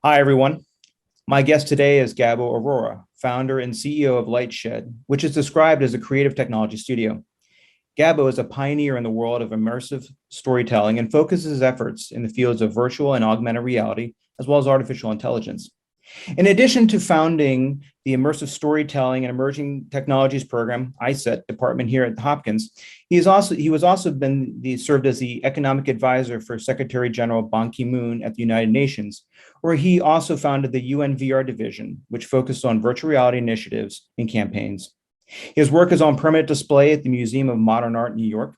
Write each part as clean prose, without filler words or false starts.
Hi, everyone. My guest today is Gabo Aurora, founder and CEO of Lightshed, which is described as a creative technology studio. Gabo is a pioneer in the world of immersive storytelling and focuses his efforts in the fields of virtual and augmented reality, as well as artificial intelligence. In addition to founding the Immersive Storytelling and Emerging Technologies Program (ISET) department here at Hopkins, he was also served as the economic advisor for Secretary General Ban Ki-moon at the United Nations, where he also founded the UN VR division, which focused on virtual reality initiatives and campaigns. His work is on permanent display at the Museum of Modern Art in New York,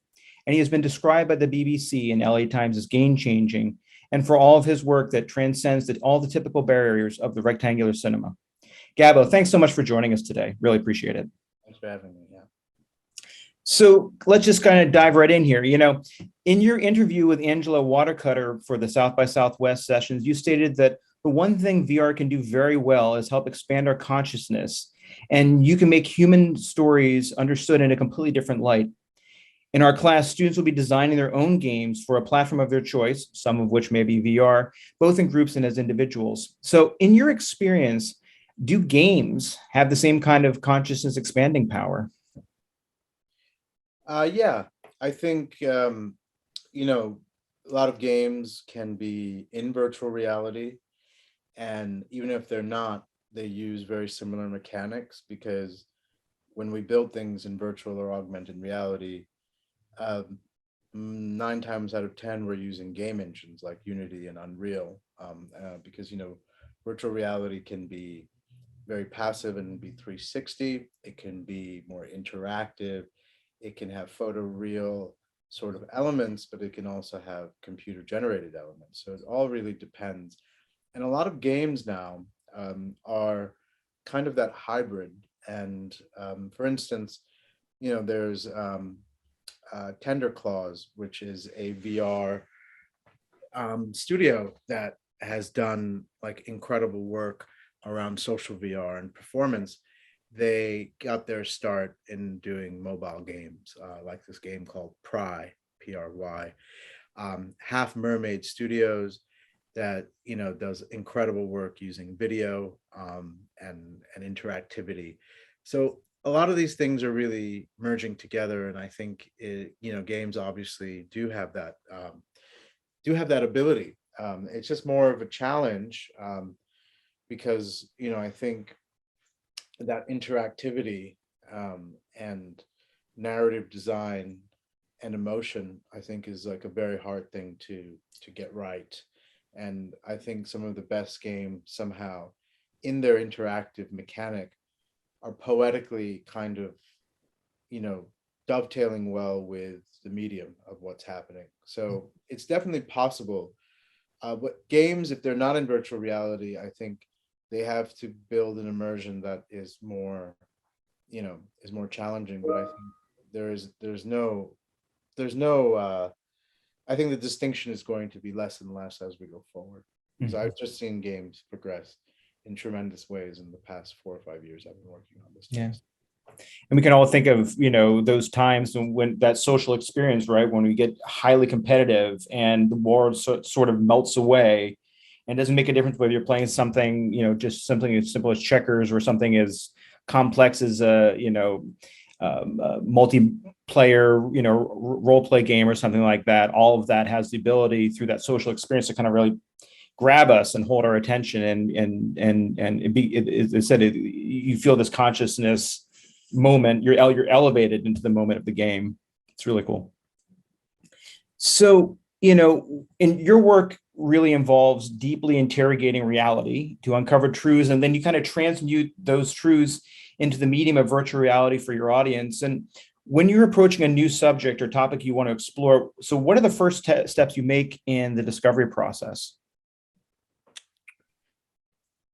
and he has been described by the BBC and LA Times as game-changing, and for all of his work that transcends all the typical barriers of the rectangular cinema. Gabo, thanks so much for joining us today. Really appreciate it. Thanks for having me. Yeah. So let's just kind of dive right in here. In your interview with Angela Watercutter for the South by Southwest sessions, you stated that the one thing VR can do very well is help expand our consciousness, and you can make human stories understood in a completely different light. In our class, students will be designing their own games for a platform of their choice, some of which may be VR, both in groups and as individuals. So in your experience, do games have the same kind of consciousness expanding power? Yeah, I think, a lot of games can be in virtual reality. And even if they're not, they use very similar mechanics because when we build things in virtual or augmented reality, um, 9 times out of 10, we're using game engines like Unity and Unreal because, virtual reality can be very passive and be 360. It can be more interactive. It can have photoreal sort of elements, but it can also have computer generated elements. So it all really depends. And a lot of games now are kind of that hybrid. And for instance, there's Tender Claws, which is a VR studio that has done like incredible work around social VR and performance. They got their start in doing mobile games, like this game called Pry. Half Mermaid Studios that does incredible work using video and interactivity. So a lot of these things are really merging together, and I think games obviously do have that ability. It's just more of a challenge because I think that interactivity and narrative design and emotion, I think, is like a very hard thing to get right. And I think some of the best games somehow in their interactive mechanic are poetically kind of, you know, dovetailing well with the medium of what's happening. So it's definitely possible. But games, if they're not in virtual reality, I think they have to build an immersion that is more, is more challenging. But I think there's no I think the distinction is going to be less and less as we go forward. Because Mhm. I've just seen games progress in tremendous ways in the past 4 or 5 years I've been working on this Yeah. space. And we can all think of, those times when that social experience, right? When we get highly competitive and the world sort of melts away, and it doesn't make a difference whether you're playing something, just something as simple as checkers or something as complex as a multiplayer, role play game or something like that. All of that has the ability through that social experience to kind of really grab us and hold our attention, and it said you feel this consciousness moment. You're elevated into the moment of the game. It's really cool. So in your work really involves deeply interrogating reality to uncover truths, and then you kind of transmute those truths into the medium of virtual reality for your audience. And when you're approaching a new subject or topic you want to explore, so what are the first steps you make in the discovery process?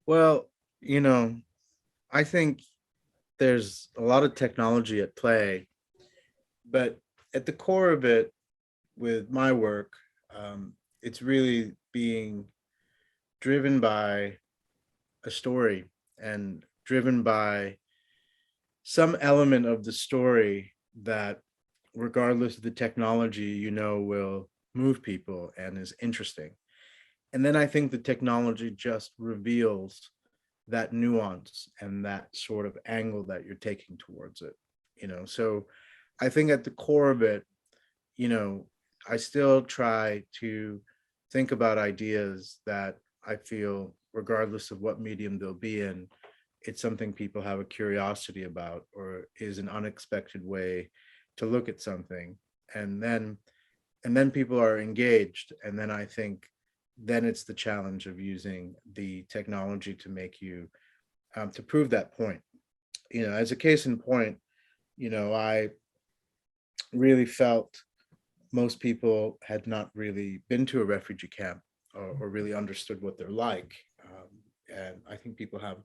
Well, I think there's a lot of technology at play, but at the core of it, with my work, it's really being driven by a story and driven by some element of the story that, regardless of the technology, will move people and is interesting. And then I think the technology just reveals that nuance and that sort of angle that you're taking towards it, so I think at the core of it, you know I still try to think about ideas that I feel, regardless of what medium they'll be in, it's something people have a curiosity about, or is an unexpected way to look at something. And then and then people are engaged, and then I think then it's the challenge of using the technology to make you to prove that point. As a case in point, I really felt most people had not really been to a refugee camp, or really understood what they're like. And I think people have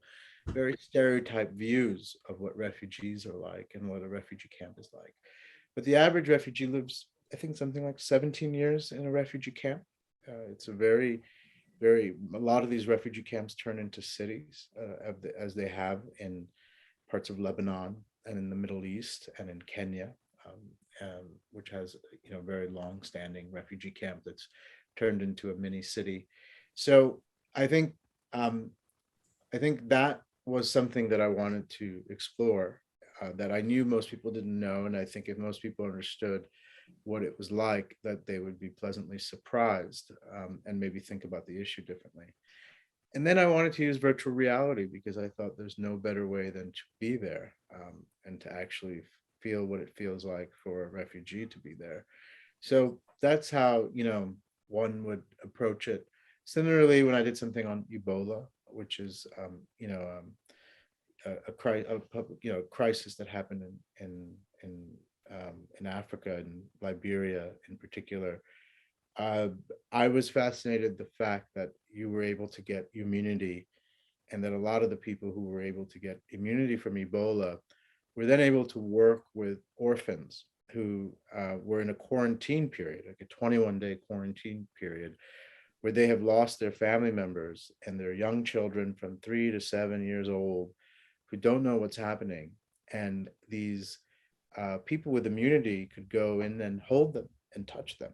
very stereotyped views of what refugees are like and what a refugee camp is like. But the average refugee lives, I think, something like 17 years in a refugee camp. It's a a lot of these refugee camps turn into cities, as they have in parts of Lebanon and in the Middle East and in Kenya, which has very long-standing refugee camp that's turned into a mini city. So I think um, I think that was something that I wanted to explore, that I knew most people didn't know, and I think if most people understood what it was like, that they would be pleasantly surprised, and maybe think about the issue differently. And then I wanted to use virtual reality because I thought there's no better way than to be there, and to actually feel what it feels like for a refugee to be there. So that's how one would approach it. Similarly, when I did something on Ebola, which is a public crisis that happened in Africa and Liberia in particular, uh, I was fascinated the fact that you were able to get immunity, and that a lot of the people who were able to get immunity from Ebola were then able to work with orphans who were in a quarantine period, like a 21-day quarantine period, where they have lost their family members and their young children from 3 to 7 years old who don't know what's happening. And these people with immunity could go in and hold them and touch them,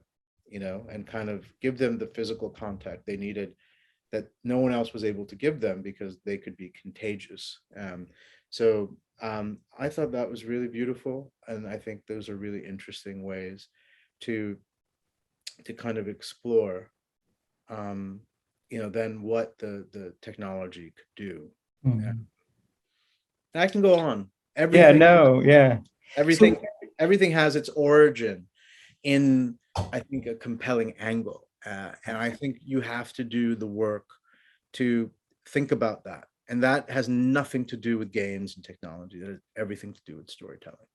and kind of give them the physical contact they needed that no one else was able to give them because they could be contagious. So I thought that was really beautiful, and I think those are really interesting ways to kind of explore, um, then what the technology could do. And Mhm. I can go on. Yeah, Everything, no, yeah. everything, So everything has its origin in, I think, a compelling angle, and I think you have to do the work to think about that. And that has nothing to do with games and technology. That has everything to do with storytelling.